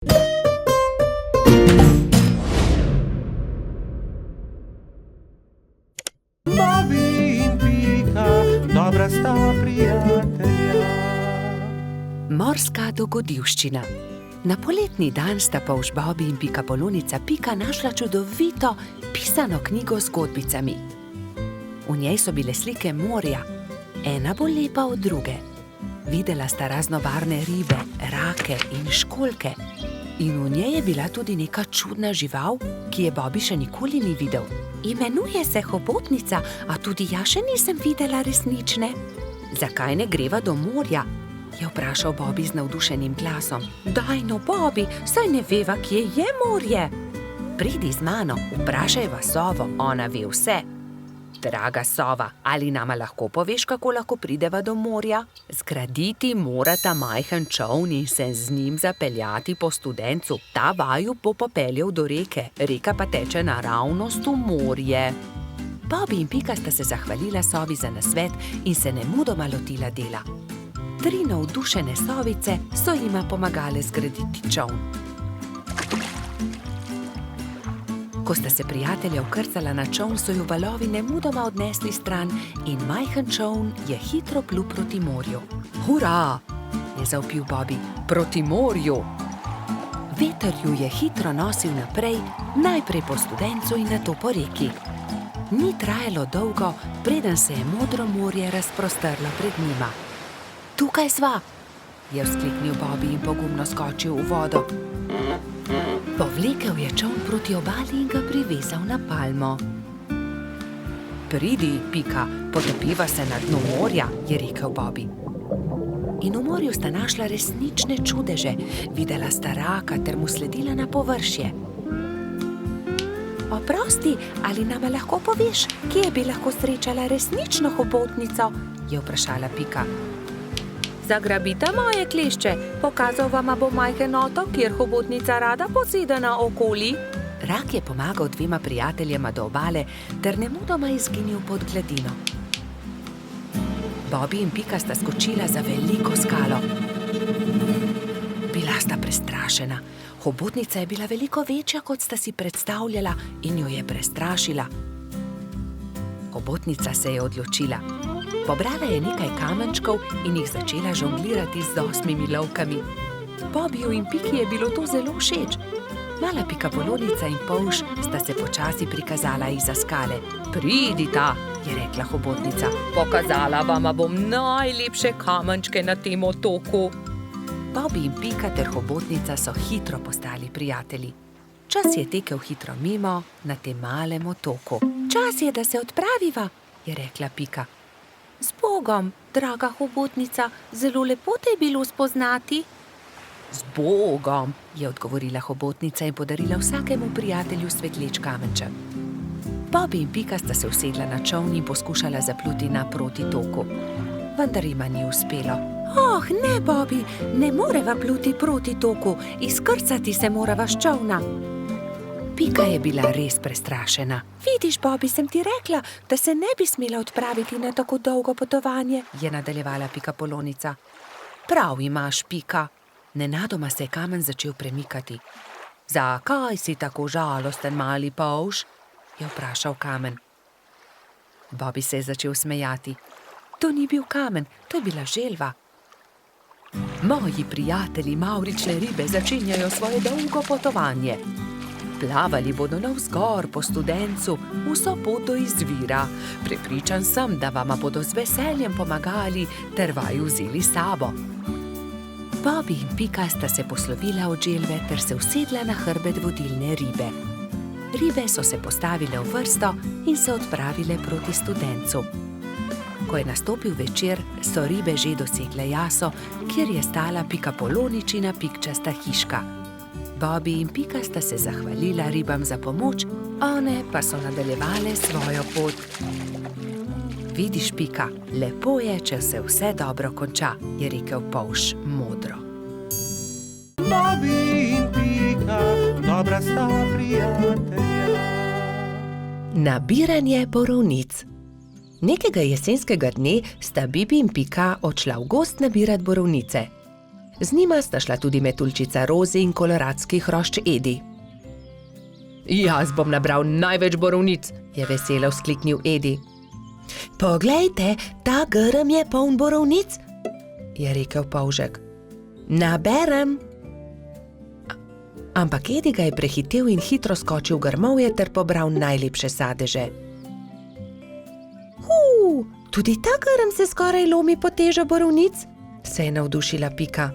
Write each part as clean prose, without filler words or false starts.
Bobby in Pika, dobra sta prijatelja. Morska dogodivščina. Na poletni dan sta polž Bobby in pikapolonica Pika našla čudovito pisano knjigo z zgodbicami. V njej so bile slike morja, ena bolj lepa od druge. Videla sta raznobarvne ribe, rake in školjke. In v njej je bila tudi neka čudna žival, ki je Bobby še nikoli ni videl. Imenuje se hobotnica, a tudi jaz še nisem videla resnične. Zakaj ne greva do morja? Je vprašal Bobby z navdušenim glasom. Daj no, Bobby, saj ne veva, kje je morje. Pridi z mano, vprašajva sovo, ona ve vse. Draga sova, ali nama lahko poveš, kako lahko prideva do morja? Zgraditi morata majhen čoln in se z njim zapeljati po studencu. Ta vaju bo popeljal do reke, reka pa teče naravnost v morje. Bobby in Pika sta se zahvalila sovi za nasvet in se nemudoma lotila dela. 3 navdušene sovice so jima pomagale zgraditi čoln. Ko sta se prijatelja vkrcala na čoln, so ju valovi nemudoma odnesli stran in majhen čoln je hitro plul proti morju. Hurra! Je zavpil Bobby. Proti morju! Veter ju je hitro nosil naprej, najprej po studencu in nato po reki. Ni trajalo dolgo, preden se je modro morje razprostrlo pred njima. Tukaj sva, je vzkliknil Bobby in pogumno skočil v vodo. Povlekel je čoln proti obali in ga privezal na palmo. Pridi, Pika, potopiva se na dnu morja, je rekel Bobby. In v morju sta našla resnične čudeže, videla sta raka ter mu sledila na površje. Oprosti, ali nama lahko poveš, kje bi lahko srečala resnično hobotnico? Je vprašala Pika. Zagrabite moje klešče, pokazal vama bo majhen otok, kjer hobotnica rada poseda naokoli. Rak je pomagal 2 prijateljema do obale ter nemudoma izginil pod gladino. Bobby in Pika sta skočila za veliko skalo. Bila sta prestrašena. Hobotnica je bila veliko večja, kot sta si predstavljala, in jo je prestrašila. Hobotnica se je odločila. Pobrala je nekaj kamenčkov in jih začela žonglirati z 8 lovkami. Bobbyju in Piki je bilo to zelo všeč. Mala pikapolonica in polž sta se počasi prikazala izza skale. Pridita, je rekla hobotnica. Pokazala vama bom najlepše kamenčke na tem otoku. Bobby in Pika ter hobotnica so hitro postali prijatelji. Čas je tekel hitro mimo na tem malem otoku. Čas je, da se odpraviva, je rekla Pika. Z Bogom, draga hobotnica, zelo lepo te je bilo spoznati. Z Bogom, je odgovorila hobotnica in podarila vsakemu prijatelju svetleč kamenček. Bobby in Pika sta se usedla na čoln in poskušala zapluti naproti toku. Vendar jima ni uspelo. Oh, ne, Bobby, ne moreva pluti proti toku, izkrcati se morava s čolna. Pika je bila res prestrašena. Vidiš, Bobby, sem ti rekla, da se ne bi smela odpraviti na tako dolgo potovanje, je nadaljevala pikapolonica. Prav imaš, Pika. Nenadoma se je kamen začel premikati. Zakaj si tako žalosten, mali polž? Je vprašal kamen. Bobby se je začel smejati. To ni bil kamen, to je bila želva. Moji prijatelji mavrične ribe začenjajo svoje dolgo potovanje. Plavali bodo navzgor po studencu, vso pot do izvira. Prepričan sem, da vama bodo z veseljem pomagali ter vaju vzeli s sabo. Bobby in Pika sta se poslovila od želve ter se usedla na hrbet vodilne ribe. Ribe so se postavile v vrsto in se odpravile proti studencu. Ko je nastopil večer, so ribe že dosegle jaso, kjer je stala pikapoloničina pikčasta hiška. Bobby in Pika sta se zahvalila ribam za pomoč, one pa so nadaljevale svojo pot. Vidiš, Pika, lepo je, če se vse dobro konča, je rekel polž modro. Bobby in Pika, dobra sta prijatelja. Nabiranje borovnic. Nekega jesenskega dne sta Bibi in Pika odšla v gozd nabirat borovnice. Z njima sta šla tudi metuljčica Rozi in koloradski hrošč Edi. Jaz bom nabral največ borovnic, je veselo vzkliknil Edi. Poglejte, ta grm je poln borovnic, je rekel polžek. Naberem. Ampak Edi ga je prehitel in hitro skočil v grmovje ter pobral najlepše sadeže. Tudi ta grm se skoraj lomi pod težo borovnic, se je navdušila Pika.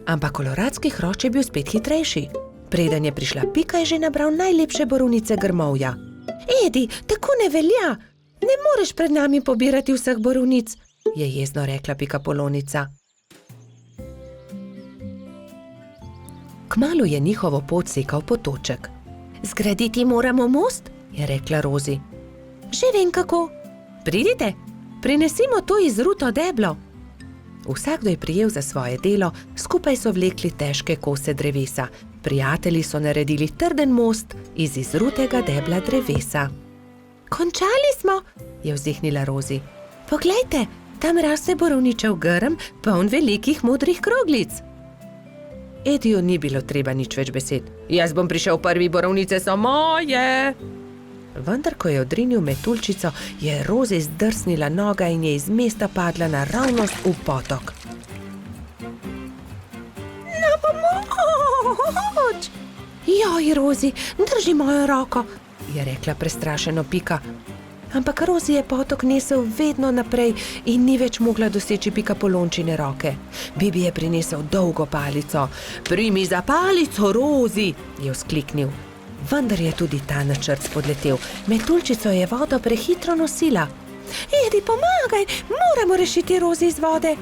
Ampak koloradski hrošč je bil spet hitrejši. Preden je prišla Pika, je že nabral najlepše borovnice grmovja. Edi, tako ne velja! Ne moreš pred nami pobirati vseh borovnic, je jezno rekla Pikapolonica. Kmalu je njihovo pot sekal potoček. Zgraditi moramo most, je rekla Rozi. Že vem kako. Pridite, prinesimo to izruto deblo. Vsakdo je prijel za svoje delo, skupaj so vlekli težke kose drevesa. Prijatelji so naredili trden most iz izrutega debla drevesa. Končali smo, je vzdihnila Rozi. Poglejte, tam raste borovničev grm, poln velikih modrih kroglic. Ediju ni bilo treba nič več besed. Jaz bom prišel prvi, borovnice so moje. Vendar, ko je odrinil metuljčico, je Rozi zdrsnila noga in je iz mesta padla naravnost v potok. Na pomoč! Joj, Rozi, drži mojo roko, je rekla prestrašeno Pika. Ampak Rozi je potok nesel vedno naprej in ni več mogla doseči Pikapolončine roke. Bibi je prinesel dolgo palico. Primi za palico, Rozi, je vzkliknil. Vendar je tudi ta načrt spodletel. Metuljčico je vodo prehitro nosila. Edi, pomagaj, moramo rešiti Rozi iz vode,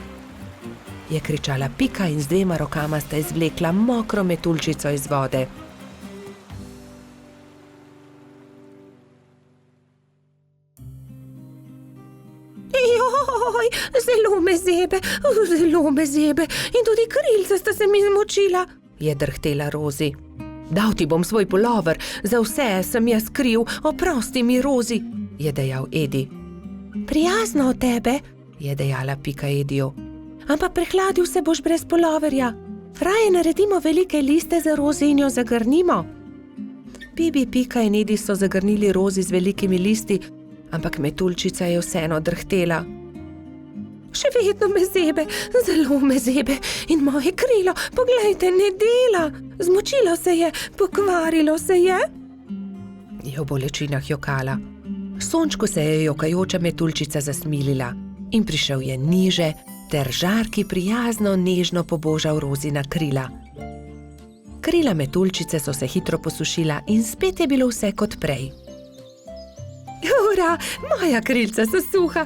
je kričala Pika in z 2 rokama sta izvlekla mokro metuljčico iz vode. Joj, zelo me zebe in tudi krilca sta se mi zmočila, je drhtela Rozi. Dal ti bom svoj pulover, za vse sem jaz kriv, oprosti mi, Rozi, je dejal Edi. Prijazno od tebe, je dejala Pika Ediju. Ampak prehladil se boš brez puloverja. Raje naredimo velike liste za Rozi in jo zagrnimo. Bibi, Pika in Edi so zagrnili Rozi z velikimi listi, ampak metuljčica je vseeno drhtela. Še vedno me zebe, zelo me zebe in moje krilo, poglejte, ne dela. Zmočilo se je, pokvarilo se je. Je v bolečinah jokala. Sončku se je jokajoča metuljčica zasmilila in prišel je niže ter žarki prijazno nežno pobožal Rozina krila. Krila metuljčice so se hitro posušila in spet je bilo vse kot prej. Ura, moja krilca so suha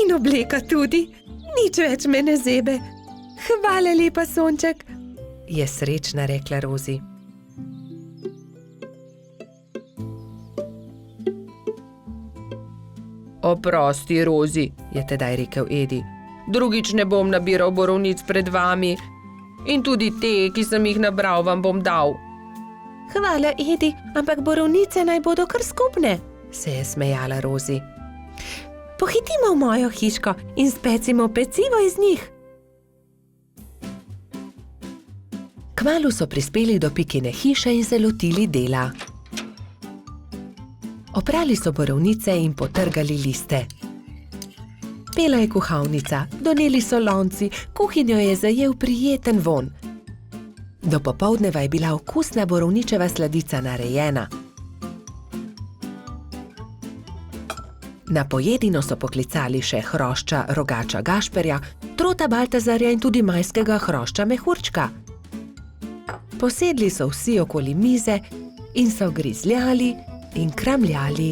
in obleka tudi. Nič več me ne zebe. Hvala lepa, Sonček, je srečna rekla Rozi. Oprosti, Rozi, je tedaj rekel Edi. Drugič ne bom nabiral borovnic pred vami. In tudi te, ki sem jih nabral, vam bom dal. Hvala, Edi, ampak borovnice naj bodo kar skupne, se je smejala Rozi. Pohitimo v mojo hiško in specimo pecivo iz njih. Kmalu so prispeli do Pikine hiše in se lotili dela. Oprali so borovnice in potrgali liste. Pela je kuhalnica, doneli so lonci, kuhinjo je zajel prijeten vonj. Do popoldneva je bila okusna borovničeva sladica narejena. Na pojedino so poklicali še hrošča Rogača Gašperja, Trota Baltazarja in tudi majskega hrošča Mehurčka. Posedli so vsi okoli mize in so grizljali in kramljali.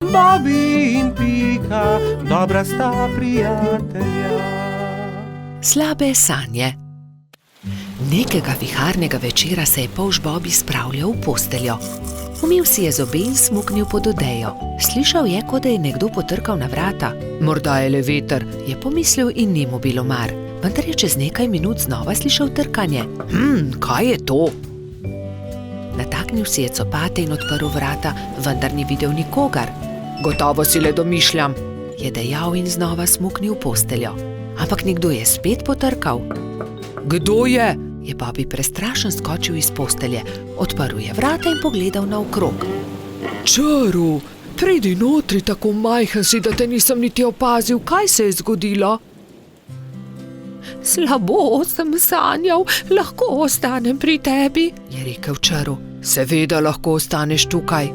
Bobby in Pika, dobra sta prijatelja. Slabe sanje. Nekega viharnega večera se je polž Bobby spravljal v posteljo. Umil si je zobe in smuknil pod odejo. Slišal je, kot da je nekdo potrkal na vrata. Morda je le veter, je pomislil in ni mu bilo mar. Vendar je čez nekaj minut znova slišal trkanje. Kaj je to? Nataknil si je copate in odprl vrata, vendar ni videl nikogar. Gotovo si le domišljam, je dejal in znova smuknil v posteljo. ampak nekdo je spet potrkal. Kdo je? Je Bobby prestrašen skočil iz postelje, odprl je vrata in pogledal naokrog. Čaru, pridi notri, tako majhen si, da te nisem niti opazil, kaj se je zgodilo. Slabo sem sanjal, lahko ostanem pri tebi, je rekel Čaru. Seveda lahko ostaneš tukaj.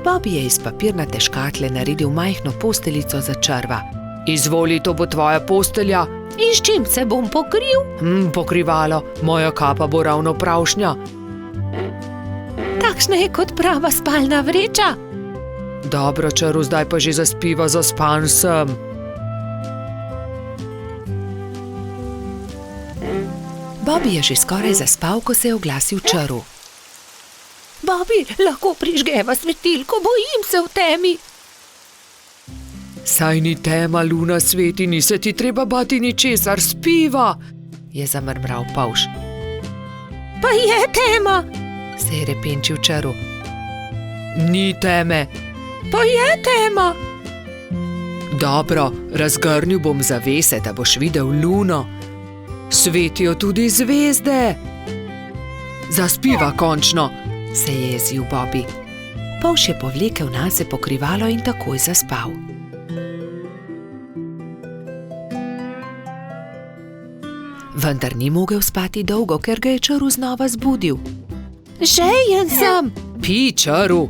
Bobby je iz papirnate škatle naredil majhno posteljico za Črva. Izvoli, to bo tvoja postelja. In s čim se bom pokril? Pokrivalo, moja kapa bo ravno pravšnja. Takšna je kot prava spalna vreča. Dobro, Čaru, zdaj pa že zaspiva, zaspan sem. Bobby je že skoraj zaspal, ko se je oglasil Čaru. Bobby, lahko prižgeva svetilko, bojim se v temi. Saj ni tema, luna sveti, ni se ti treba bati ničesar, spiva, je zamrmral Polž. Pa je tema, se je repenčil Čaru. Ni teme. Pa je tema. Dobro, razgrnil bom zavese, da boš videl luno. Svetijo tudi zvezde. Zaspiva končno, se je jezil Bobby. Polž je povlekel nase pokrivalo in takoj zaspal. Vendar ni mogel spati dolgo, ker ga je Čaru znova zbudil. Žejen sem. Pij, Čaru,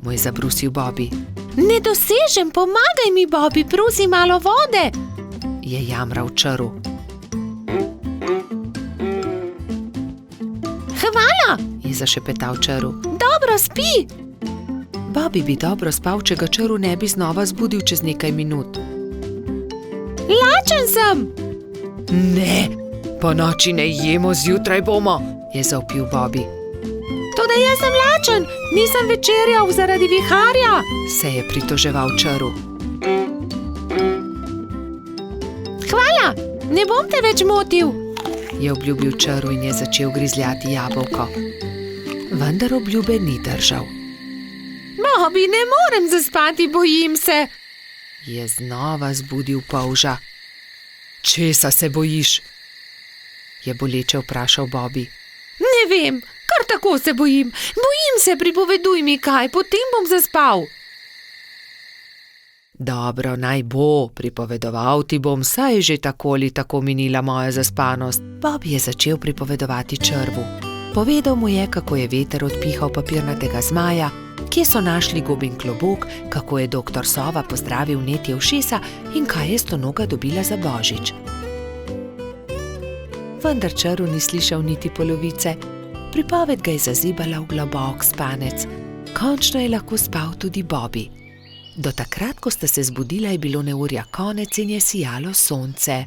mu je zabrusil Bobby. Ne dosežem, pomagaj mi, Bobby, prosi malo vode, je jamral Čaru. Hvala, je zašepetal Čaru. Dobro spi. Bobby bi dobro spal, če ga Čaru ne bi znova zbudil čez nekaj minut. Lačen sem. Ne, po noči ne jemo, zjutraj bomo, je zavpil Bobby. Toda jaz sem lačen, nisem večerjal zaradi viharja, se je pritoževal Čaru. Hvala, ne bom te več motil, je obljubil Čaru in je začel grizljati jabolko. Vendar obljube ni držal. Bobby, ne morem zaspati, bojim se, je znova zbudil Polža. Česa se bojiš? Je boleče vprašal Bobby. Ne vem, kar tako se bojim. Bojim se, pripoveduj mi kaj, potem bom zaspal. Dobro, naj bo, pripovedoval ti bom, saj je že tako ali tako minila moja zaspanost. Bobby je začel pripovedovati Črvu. Povedal mu je, kako je veter odpihal papirnatega zmaja, kje so našli gobin klobuk, kako je doktor Sova pozdravil netje ušesa in kaj je Stonoga dobila za božič. Vendar Čaru ni slišal niti polovice. Pripoved ga je zazibala v globok spanec. Končno je lahko spal tudi Bobby. Do takrat, ko sta se zbudila, je bilo neurja konec in je sijalo sonce.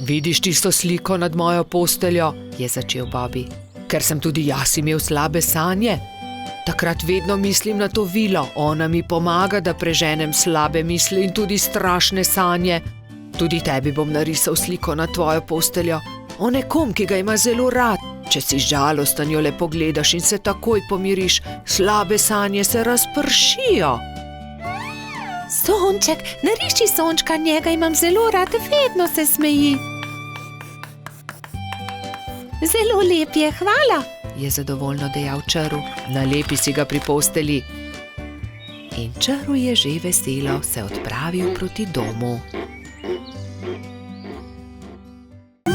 Vidiš tisto sliko nad mojo posteljo, je začel Bobby. Ker sem tudi jaz imel slabe sanje. Takrat vedno mislim na to vilo, ona mi pomaga, da preženem slabe misli in tudi strašne sanje. Tudi tebi bom narisal sliko na tvojo posteljo, o nekom, ki ga ima zelo rad. Če si žalosten, jo le pogledaš in se takoj pomiriš, slabe sanje se razpršijo. Sonček, nariši sončka, njega imam zelo rad, vedno se smeji. Zelo lep je, hvala, je zadovoljno dejal Čaru. Nalepi si ga pri posteli. In Čaru je že veselo se odpravil proti domu.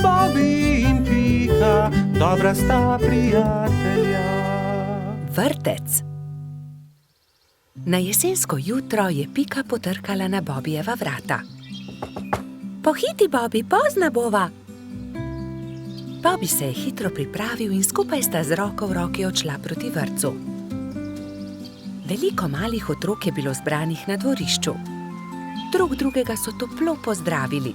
Bobby in Pika, dobra sta prijatelja. Vrtec. Na jesensko jutro je Pika potrkala na Bobbyjeva vrata. Pohiti, Bobby, pozna bova. Bobby se je hitro pripravil in skupaj sta z roko v roki odšla proti vrtcu. Veliko malih otrok je bilo zbranih na dvorišču. Drug drugega so toplo pozdravili.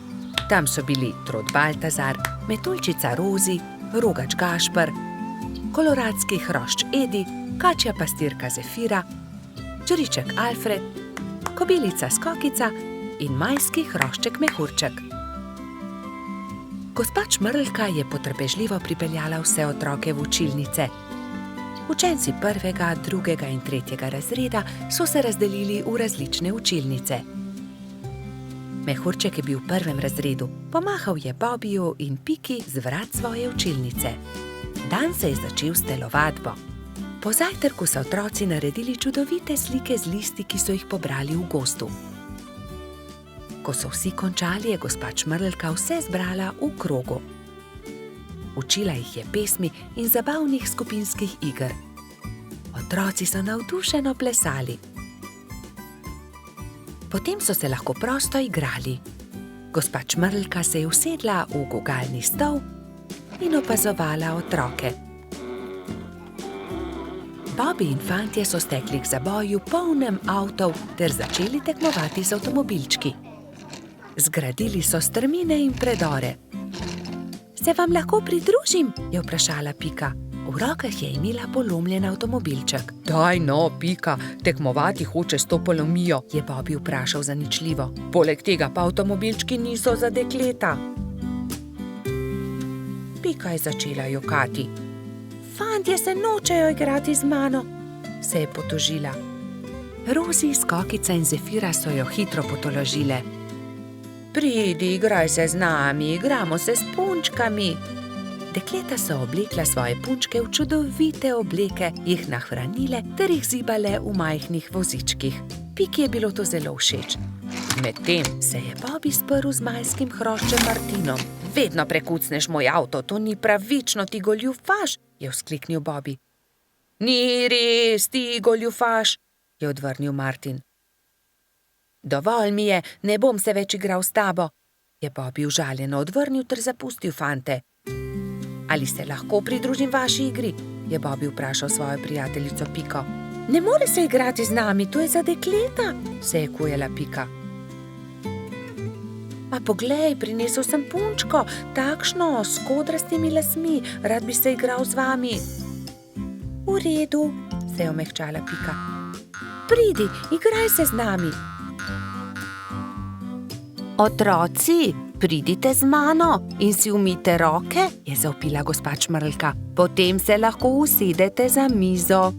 Tam so bili Trod Baltazar, metuljčica Rozi, rogač Gašper, koloradski hrošč Edi, kačja pastirka Zefira, čriček Alfred, kobilica Skokica in majski hrošček Mehurček. Gospa Čmrlka je potrpežljivo pripeljala vse otroke v učilnice. Učenci 1., 2. in 3. razreda so se razdelili v različne učilnice. Mehurček je bil v 1. razredu. Pomahal je Bobiju in Piki z vrat svoje učilnice. Dan se je začel s telovadbo. Po zajtrku so otroci naredili čudovite slike z listi, ki so jih pobrali v gozdu. Ko so vsi končali, je gospa Čmrlka vse zbrala v krogu. Učila jih je pesmi in zabavnih skupinskih iger. Otroci so navdušeno plesali. Potem so se lahko prosto igrali. Gospa Čmrlka se je usedla v gugalni stol in opazovala otroke. Bobby in fantje so stekli k zaboju polnem avtov ter začeli tekmovati z avtomobilčki. Zgradili so strmine in predore. Se vam lahko pridružim? Je vprašala Pika. V rokah je imela polomljen avtomobilček. Daj no, Pika, tekmovati hoče s to polomijo, je Bobby vprašal zaničljivo. Poleg tega pa avtomobilčki niso za dekleta. Pika je začela jokati. Fantje se nočejo igrati z mano, se je potožila. Rozi, Skokica in Zefira so jo hitro potolažile. Pridi, igraj se z nami, igramo se s punčkami. Dekleta so oblekla svoje punčke v čudovite obleke, jih nahranile ter jih zibale v majhnih vozičkih. Piki je bilo to zelo všeč. Medtem se je Bobby sprl z majskim hroščem Martinom. Vedno prekucneš moj avto, to ni pravično, ti goljufaš, je vzkliknil Bobby. Ni res, ti goljufaš, je odvrnil Martin. Dovolj mi je, ne bom se več igral s tabo, je Bobby užaljeno odvrnil ter zapustil fante. Ali se lahko pridružim vaši igri, je Bobby vprašal svojo prijateljico Piko. Ne more se igrati z nami, to je za dekleta, se je kujala Pika. A poglej, prinesel sem punčko, takšno, s kodrastimi lasmi, rad bi se igral z vami. V redu, se je omehčala Pika. Pridi, igraj se z nami. Otroci, pridite z mano in si umijte roke, je zavpila gospa Čmrlka. Potem se lahko usedete za mizo.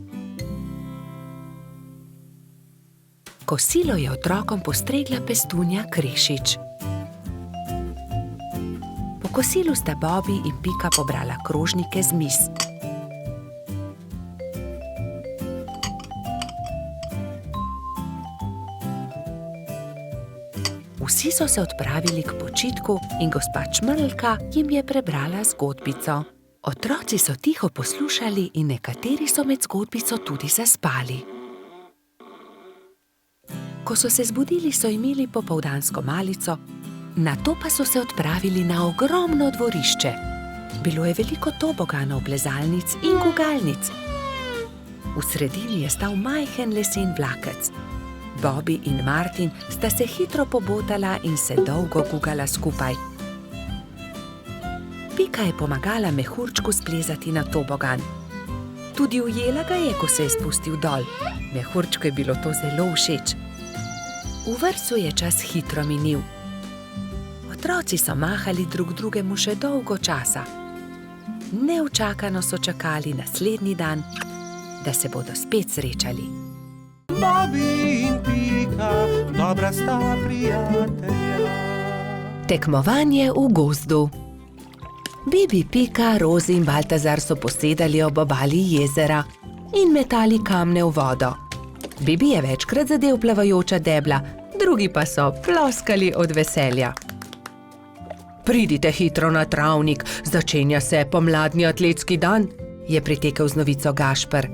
Kosilo je otrokom postregla pestunja Krešič. Po kosilu sta Bobby in Pika pobrala krožnike z miz. Vsi so se odpravili k počitku in gospa Čmrlka jim je prebrala zgodbico. Otroci so tiho poslušali in nekateri so med zgodbico tudi zaspali. Ko so se zbudili, so imeli popoldansko malico, nato pa so se odpravili na ogromno dvorišče. Bilo je veliko toboganov, plezalnic in gugalnic. V sredini je stal majhen lesen vlakec. Bobby in Martin sta se hitro pobotala in se dolgo gugala skupaj. Pika je pomagala mehurčku splezati na tobogan. Tudi ujela ga je, ko se je spustil dol. Mehurčku je bilo to zelo všeč. V vrtcu je čas hitro minil. Otroci so mahali drug drugemu še dolgo časa. Neučakano so čakali naslednji dan, da se bodo spet srečali. Bobby in Pika, dobra sta prijatelja. Tekmovanje v gozdu. Bibi, Pika, Rozi in Baltazar so posedali ob obali jezera in metali kamne v vodo. Bibi je večkrat zadel plavajoča debla, drugi pa so ploskali od veselja. Pridite hitro na travnik, začenja se pomladni atletski dan, je pritekel z novico Gašper.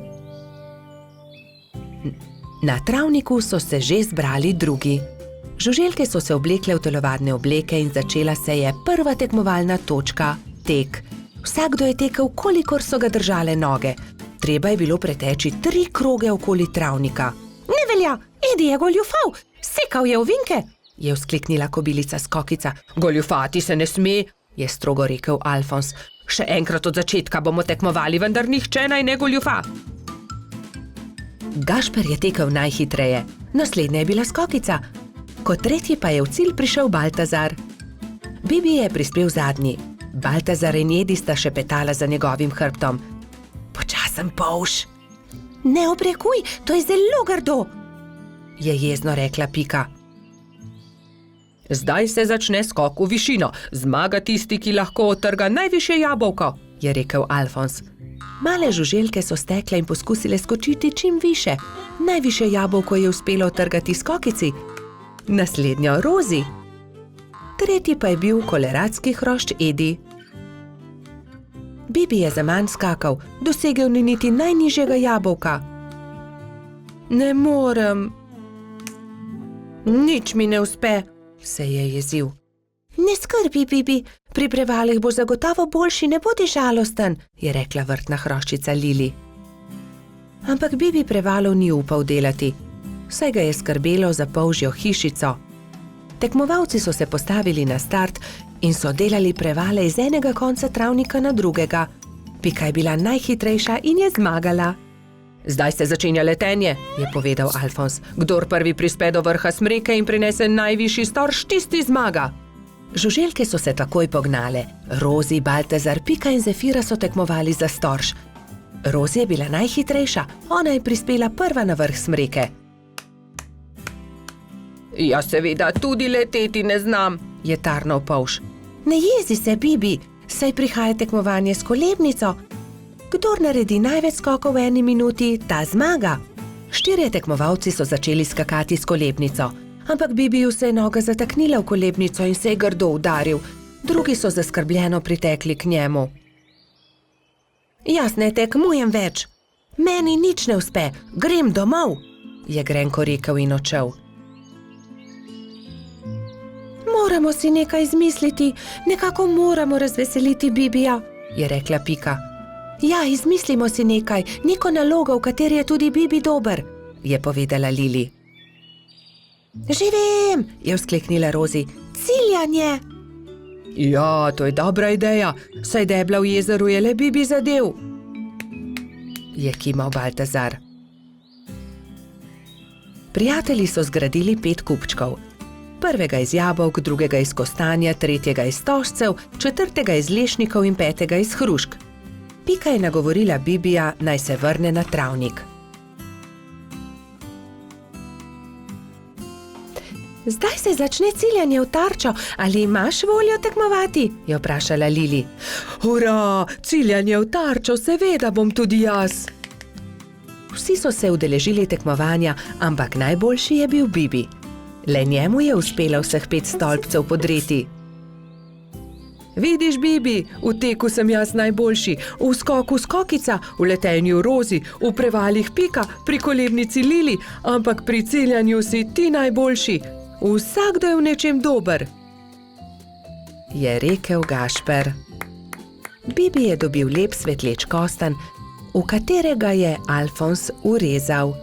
Na travniku so se že zbrali drugi. Žuželke so se oblekle v telovadne obleke in začela se je prva tekmovalna točka, tek. Vsakdo je tekel, kolikor so ga držale noge. Treba je bilo preteči 3 kroge okoli travnika. Ne velja, Edi je goljufal, sekal je ovinke, je vzkliknila kobilica Skokica. Goljufati se ne sme, je strogo rekel Alfons. Še enkrat od začetka bomo tekmovali, vendar nihče naj ne goljufa. Gašper je tekel najhitreje, naslednja je bila Skokica. Kot tretji pa je v cilj prišel Baltazar. Bibi je prispel zadnji. Baltazar in Edi sta šepetala za njegovim hrbtom. Počasen polž. Ne obrekuj, to je zelo grdo, je jezno rekla Pika. Zdaj se začne skok v višino. Zmaga tisti, ki lahko odtrga najvišje jabolko, je rekel Alfons. Male žuželke so stekle in poskusile skočiti čim više. Najvišje jabolko je uspelo odtrgati skokici, naslednjo Rozi. Tretji pa je bil koloradski hrošč Edi. Bibi je zaman skakal, dosegel ni niti najnižjega jabolka. Ne morem. Nič mi ne uspe, se je jezil. Ne skrbi, Bibi, pri prevalih boš zagotovo boljši, ne bodi žalosten, je rekla vrtna hroščica Lili. Ampak Bibi prevalov ni upal delati, saj ga je skrbelo za polžjo hišico. Tekmovalci so se postavili na start in so delali prevale iz enega konca travnika na drugega. Pika je bila najhitrejša in je zmagala. Zdaj se začenja letenje, je povedal Alfons. Kdor prvi prispe do vrha smreke in prinese najvišji storž, tisti zmaga. Žuželke so se takoj pognale. Rozi, Baltazar, Pika in Zefira so tekmovali za storž. Rozi je bila najhitrejša, ona je prispela prva na vrh smreke. Ja, seveda, tudi leteti ne znam, je tarnal polž. Ne jezi se, Bibi, saj prihaja tekmovanje s kolebnico. Kdor naredi največ skokov v 1 minuti, ta zmaga. 4 tekmovalci so začeli skakati s kolebnico, ampak Bibiju se je noga zataknila v kolebnico in se je grdo udaril. Drugi so zaskrbljeno pritekli k njemu. Jaz ne tekmujem več. Meni nič ne uspe, grem domov, je grenko rekel in odšel. Moramo si nekaj izmisliti, nekako moramo razveseliti Bibija, je rekla Pika. Ja, izmislimo si nekaj, neko nalogo, v kateri je tudi Bibi dober, je povedala Lili. Že vem, je vzkliknila Rozi, ciljanje. Ja, to je dobra ideja, saj debla v jezeru je le Bibi zadev, je kimal Baltazar. Prijatelji so zgradili 5 kupčkov. Prvega iz jabolk, drugega iz kostanja, tretjega iz stožcev, četrtega iz lešnikov in 5. iz hrušk. Pika je nagovorila Bibija, naj se vrne na travnik. Zdaj se začne ciljanje v tarčo, ali imaš voljo tekmovati? Je vprašala Lili. Hurra, ciljanje v tarčo, seveda bom tudi jaz. Vsi so se udeležili tekmovanja, ampak najboljši je bil Bibi. Le njemu je uspelo vseh 5 stolpcev podreti. Vidiš, Bibi, v teku sem jaz najboljši, v skoku skokica, v letenju Rozi, v prevalih Pika, pri kolebnici Lili, ampak pri ciljanju si ti najboljši. Vsakdo je v nečem dober, je rekel Gašper. Bibi je dobil lep svetleč kostanj, v katerega je Alfons urezal.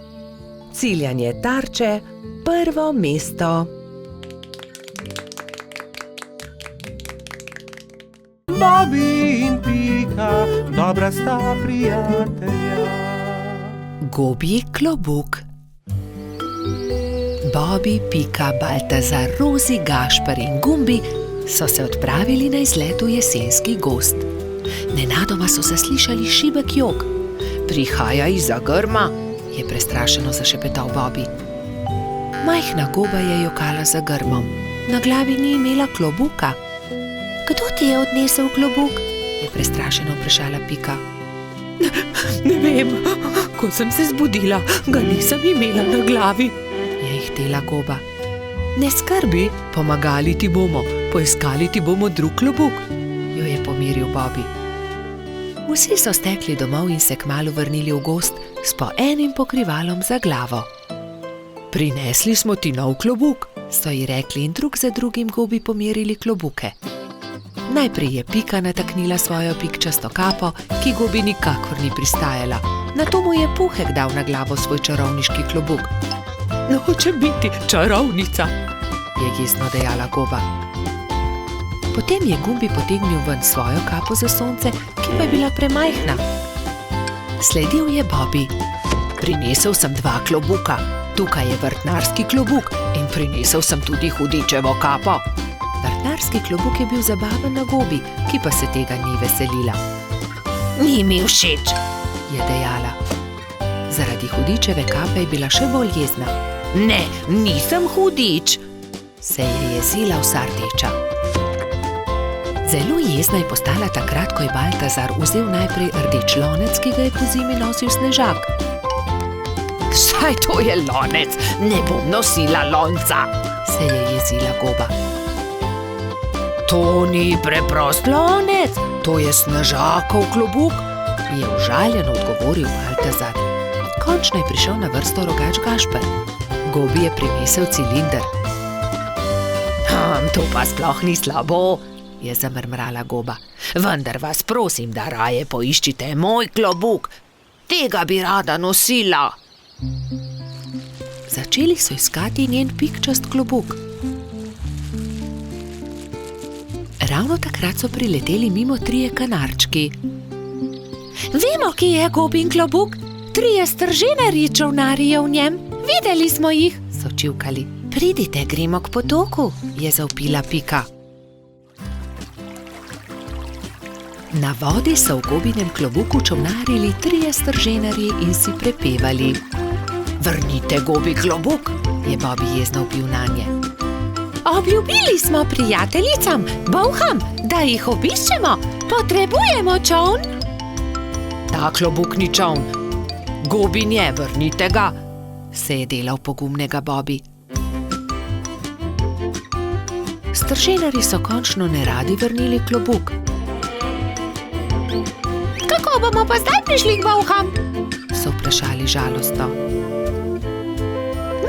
Ciljanje tarče, prvo mesto. Bobi in Pika, dobra sta prijatelja. Gobji klobuk. Bobi, Pika, Baltazar, Rozi, Gašper in Gumbi so se odpravili na izlet v jesenski gozd. Nenadoma so zaslišali šibek jok. Prihaja izza grma, je prestrašeno zašepetal Bobi. Majhna goba je jokala za grmom. Na glavi ni imela klobuka. Kdo ti je odnesel klobuk? Je prestrašeno vprašala Pika. Ne vem, ko sem se zbudila, ga nisem imela na glavi, je ihtela goba. Ne skrbi, pomagali ti bomo, poiskali ti bomo drug klobuk, jo je pomiril Bobi. Vsi so stekli domov in se kmalu vrnili v gozd s po enim pokrivalom za glavo. Prinesli smo ti nov klobuk, so ji rekli in drug za drugim gobi pomerili klobuke. Najprej je Pika nataknila svojo pikčasto kapo, ki gobi nikakor ni pristajala. Nato mu je Puhek dal na glavo svoj čarovniški klobuk. Hočem biti čarovnica, je jezno dejala goba. Potem je Gumbi potegnil ven svojo kapo za sonce, ki pa je bila premajhna. Sledil je Bobi. Prinesel sem 2 klobuka, tukaj je vrtnarski klobuk in prinesel sem tudi hudičevo kapo. Vrtnarski klobuk je bil zabaven na gobi, ki pa se tega ni veselila. Ni mi všeč, je dejala. Zaradi hudičeve kape je bila še bolj jezna. Ne, nisem hudič, se je jezila vsa rdeča. Zelo jezna je postala takrat, ko je Baltazar vzel najprej rdeč lonec, ki ga je pozimi nosil Snežak. Saj to je lonec, ne bom nosila lonca, se je jezila Goba. To ni preprost lonec, to je Snežakov klobuk, je užaljeno odgovoril Baltazar. Končno je prišel na vrsto rogač Gašper. Gobi je prinesel cilinder. To pa sploh ni slabo, je zamrmrala Goba. Vendar vas prosim, da raje poiščite moj klobuk. Tega bi rada nosila. Začeli so iskati njen pikčast klobuk. Ravno takrat so prileteli mimo 3 kanarčki. Vemo, kje je Gobin klobuk. 3 stržinarji čolnarijo v njem. Videli smo jih, so čivkali. Pridite, gremo k potoku, je zavpila Pika. Na vodi so v Gobinem klobuku čolnarili 3 stržinarji in si prepevali. Vrnite Gobi klobuk, je Bobi jezno vpil nanje. Obljubili smo prijateljicam, bolham, da jih obiščemo. Potrebujemo čoln. Ta klobuk ni čoln. Gobin je, vrnite ga, se je delal pogumnega Bobi. Stržinarji so končno neradi vrnili klobuk. Kako bomo pa zdaj prišli k bolham? So vprašali žalostno.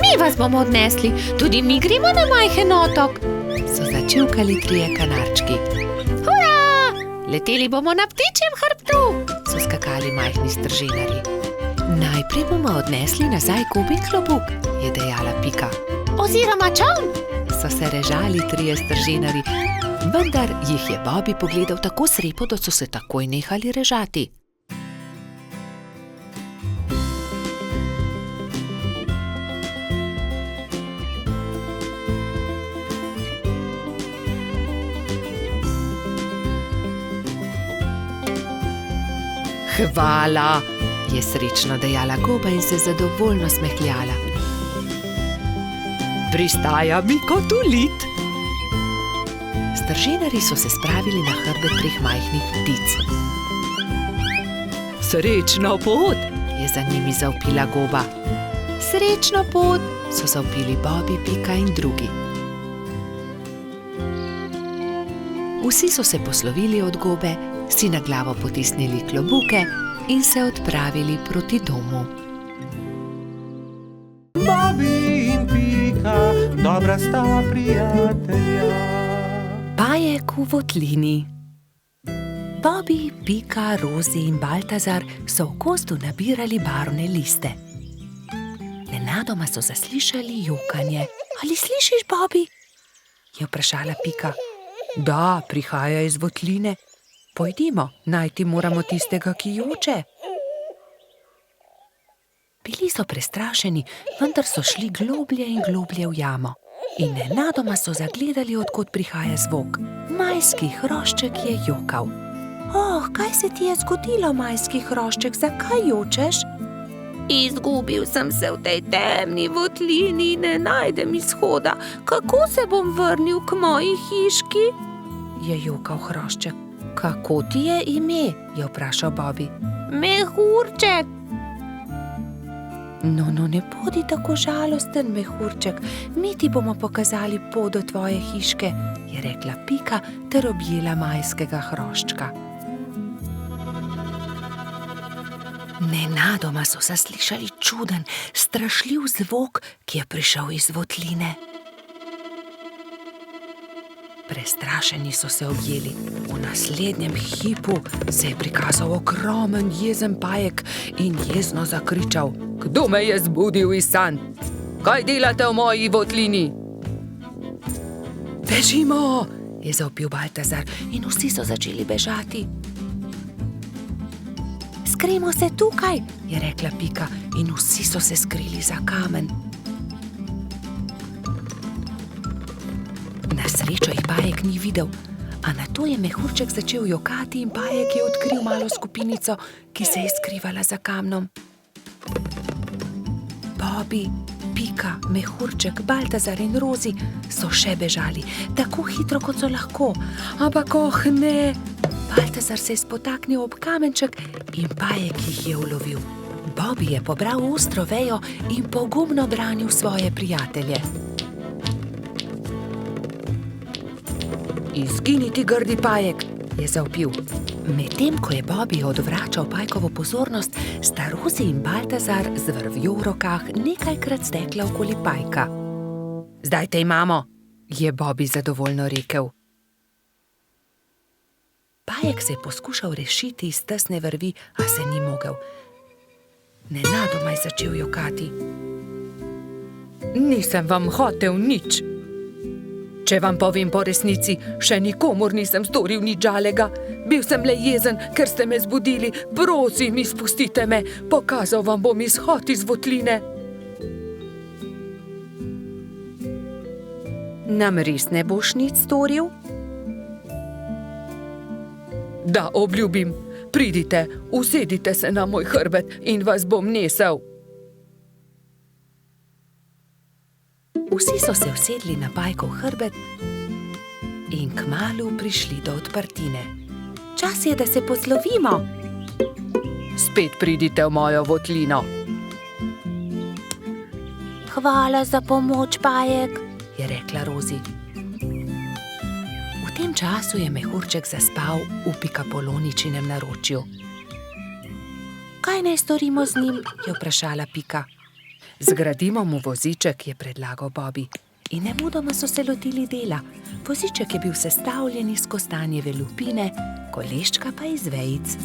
Mi vas bomo odnesli, tudi mi gremo na majhen otok, so začivkali 3 kanarčki. Hurra! Leteli bomo na ptičjem hrbtu, so skakali majhni stržinarji. Najprej bomo odnesli nazaj Gobin klobuk, je dejala Pika. Oziroma čoln, so se režali 3 stržinarji, vendar jih je Bobi pogledal tako srepo, da so se takoj nehali režati. Hvala, je srečno dejala Goba in se zadovoljno smehljala. Pristaja mi kot ulit. Stržinarji so se spravili na hrbet 3 majhnih ptic. Srečno pot, je za njimi zavpila Goba. Srečno pot, so zavpili Bobi, Pika in drugi. Vsi so se poslovili od Gobe, si na glavo potisnili klobuke in se odpravili proti domu. Bobi in Pika, dobra sta prijatelja. Bajek v votlini. Bobi, Pika, Rozi in Baltazar so v gozdu nabirali barvne liste. Nenadoma so zaslišali jokanje. Ali slišiš, Bobi? Je vprašala Pika. Da, prihaja iz votline. Pojdimo, najti moramo tistega, ki joče. Bili so prestrašeni, vendar so šli globlje in globlje v jamo. In nenadoma so zagledali, od kod prihaja zvok. Majski hrošček je jokal. Kaj se ti je zgodilo, majski hrošček, zakaj jočeš? Izgubil sem se v tej temni votlini in ne najdem izhoda. Kako se bom vrnil k moji hiški? Je jokal hrošček. Kako ti je ime? Je vprašal Bobi. Mehurček. No, ne bodi tako žalosten, mehurček. Mi ti bomo pokazali pot do tvoje hiške, je rekla Pika ter objela majskega hroščka. Nenadoma so zaslišali čuden, strašljiv zvok, ki je prišel iz votline. Prestrašeni so se objeli. V naslednjem hipu se je prikazal ogromen jezen pajek in jezno zakričal. Kdo me je zbudil iz sanj? Kaj delate v moji votlini? Bežimo, je zavpil Baltazar in vsi so začeli bežati. Skrimo se tukaj, je rekla Pika in vsi so se skrili za kamen. Na srečo jih pajek ni videl, a nato je mehurček začel jokati in pajek je odkril malo skupinico, ki se je skrivala za kamnom. Bobi, Pika, Mehurček, Baltazar in Rozi so še bežali, tako hitro, kot so lahko. Ampak ne! Baltazar se je spotaknil ob kamenček in pajek jih je ulovil. Bobby je pobral ostro vejo in pogumno branil svoje prijatelje. Izgini ti, grdi pajek, je zavpil. Medtem ko je Bobby odvračal pajkovo pozornost, sta Rozi in Baltazar z vrvjo v rokah nekajkrat stekla okoli pajka. Zdaj te imamo, je Bobby zadovoljno rekel. Pajek se je poskušal rešiti iz tesne vrvi, a se ni mogel. Nenadoma je začel jokati. Nisem vam hotel nič. Če vam povem po resnici, še nikomur nisem storil nič žalega. Bil sem le jezen, ker ste me zbudili. Prosim, izpustite me, pokazal vam bom izhod iz votline. Nam res ne boš nič storil? Da, obljubim. Pridite, usedite se na moj hrbet in vas bom nesel. Vsi so se usedli na pajkov hrbet in kmalu prišli do odprtine. Čas je, da se poslovimo. Spet pridite v mojo votlino. Hvala za pomoč, pajek, je rekla Rozi. V tem času je Mehurček zaspal v Pikapoloničinem naročju. Kaj naj storimo z njim, je vprašala Pika. Zgradimo mu voziček, je predlagal Bobby. In nemudoma so se lotili dela. Voziček je bil sestavljen iz kostanjeve lupine, koleščka pa iz vejic.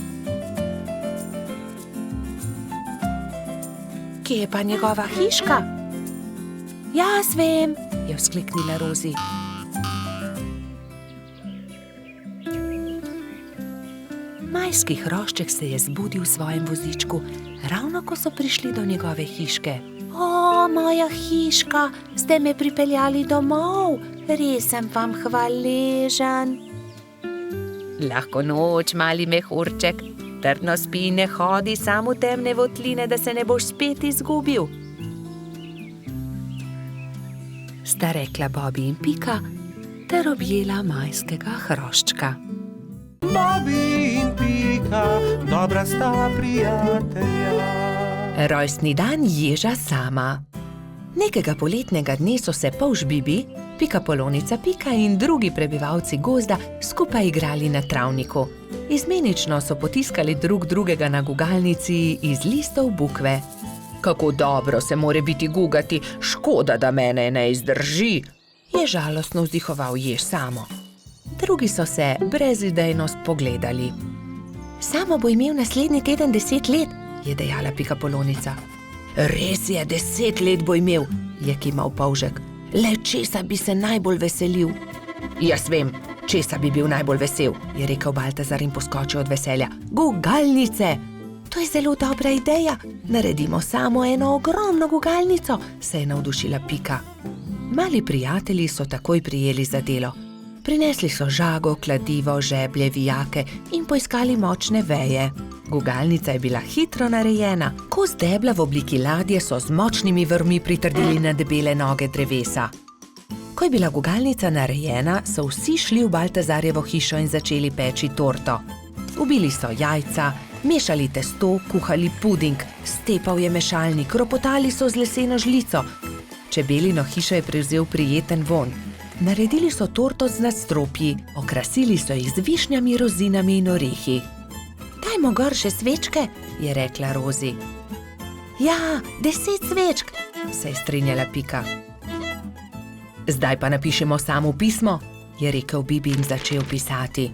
Kje je pa njegova hiška? Jaz vem, je vzkliknila Rozi. Majski hrošček se je zbudil v svojem vozičku, ravno ko so prišli do njegove hiške. O, moja hiška, ste me pripeljali domov, res sem vam hvaležen. Lahko noč, mali Mehurček, trdno spi in ne hodi samo v temne votline, da se ne boš spet izgubil. Sta rekla Bobby in Pika ter objela majskega hroščka. Bobby in Pika, dobra sta prijatelja. Rojstni dan ježa Sama. Nekega poletnega dne so se polž Bibi, Pikapolonica Pika in drugi prebivalci gozda skupaj igrali na travniku. Izmenično so potiskali drug drugega na gugalnici iz listov bukve. Kako dobro se more biti gugati, škoda, da mene ne izdrži, je žalostno vzdihoval jež Samo. Drugi so se brezidejno spogledali. Samo bo imel naslednji teden 10 let, je dejala Pikapolonica. Res je, 10 let bo imel, je kimal polžek. Le česa bi se najbolj veselil? Jaz vem, česa bi bil najbolj vesel, je rekel Baltazar in poskočil od veselja. Gugalnice! To je zelo dobra ideja. Naredimo samo eno ogromno gugalnico, se je navdušila Pika. Mali prijatelji so takoj prijeli za delo. Prinesli so žago, kladivo, žeblje, vijake in poiskali močne veje. Gugalnica je bila hitro narejena. Kos debla v obliki ladje so z močnimi vrvmi pritrdili na debele noge drevesa. Ko je bila gugalnica narejena, so vsi šli v Baltazarjevo hišo in začeli peči torto. Ubili so jajca, mešali testo, kuhali puding, stepal je mešalnik, ropotali so z leseno žlico. Čebelino hišo je prevzel prijeten vonj. Naredili so torto z nadstropji, okrasili so jih z višnjami, rozinami in orehi. Dajmo gor še svečke, je rekla Rozi. Ja, 10 svečk, se je strinjala Pika. Zdaj pa napišemo samo pismo, je rekel Bibi in začel pisati.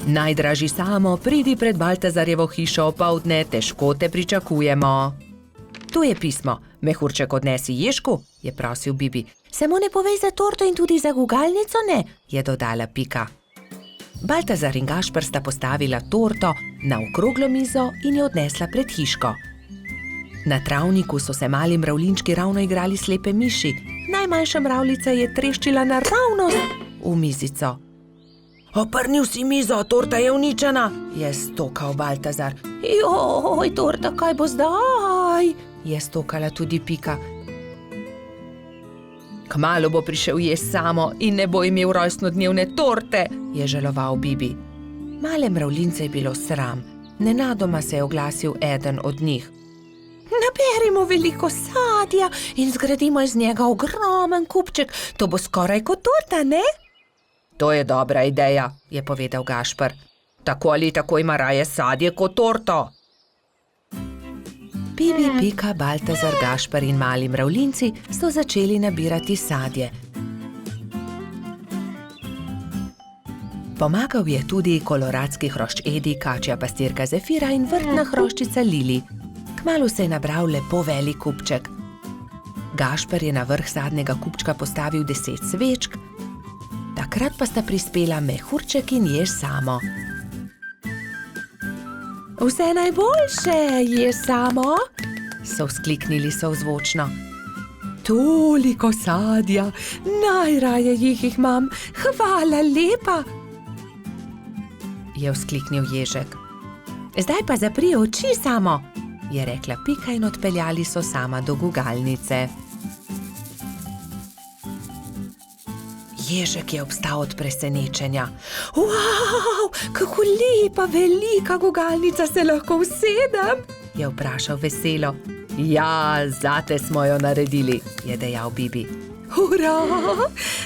Najdražji Samo, pridi pred Baltazarjevo hišo opoldne, težko te pričakujemo. Tu je pismo. Mehurček, odnesi ježku, je prosil Bibi. Samo ne povej za torto in tudi za gugalnico ne, je dodala Pika. Baltazar in Gašper sta postavila torto na okroglo mizo in jo odnesla pred hiško. Na travniku so se mali mravljinčki ravno igrali slepe miši. Najmanjša mravljica je treščila naravnost v mizico. Oprnil si mizo, torta je uničena, je stokal Baltazar. Joj, torta, kaj bo zdaj? Je stokala tudi Pika. Kmalu bo prišel jesti samo in ne bo imel rojstnodnevne torte, je žaloval Bibi. Male mravljince je bilo sram. Nenadoma se je oglasil eden od njih. Naberimo veliko sadja in zgradimo iz njega ogromen kupček. To bo skoraj kot torta, ne? To je dobra ideja, je povedal Gašper. Tako ali tako ima raje sadje kot torto. Bibi, Pika, Baltazar, Gašper in mali mravljinci so začeli nabirati sadje. Pomagal je tudi koloradski hrošč Edi, kačja pastirka Zefira in vrtna hroščica Lili. Kmalu se je nabral lepo velik kupček. Gašper je na vrh sadnega kupčka postavil 10 svečk, takrat pa sta prispela Mehurček in Jež Samo. Vse najboljše, Jež Samo, so vzkliknili sozvočno. Toliko sadja, najraje jih imam, hvala lepa, je vzkliknil Ježek. Zdaj pa zapri oči, Samo, je rekla Pika in odpeljali so Sama do gugalnice. Ježek je obstal od presenečenja. Wow, kako lepa, velika gugalnica, se lahko usedem, je vprašal veselo. Ja, zate smo jo naredili, je dejal Bibi. Hurra,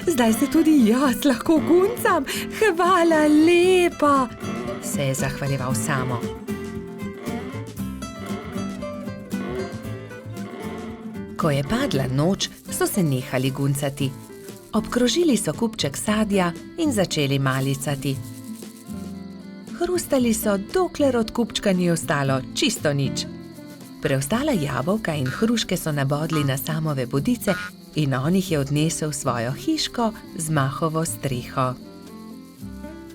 zdaj se tudi jaz lahko guncam, hvala lepa, se je zahvaljeval Samo. Ko je padla noč, so se nehali guncati. Obkrožili so kupček sadja in začeli malicati. Hrustali so, dokler od kupčka ni ostalo čisto nič. Preostala jabolka in hruške so nabodli na Samove bodice in on jih je odnesel v svojo hiško z mahovo streho.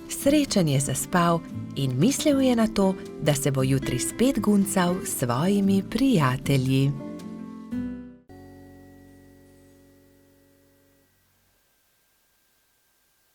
Srečen je zaspal in mislil je na to, da se bo jutri spet guncal s svojimi prijatelji.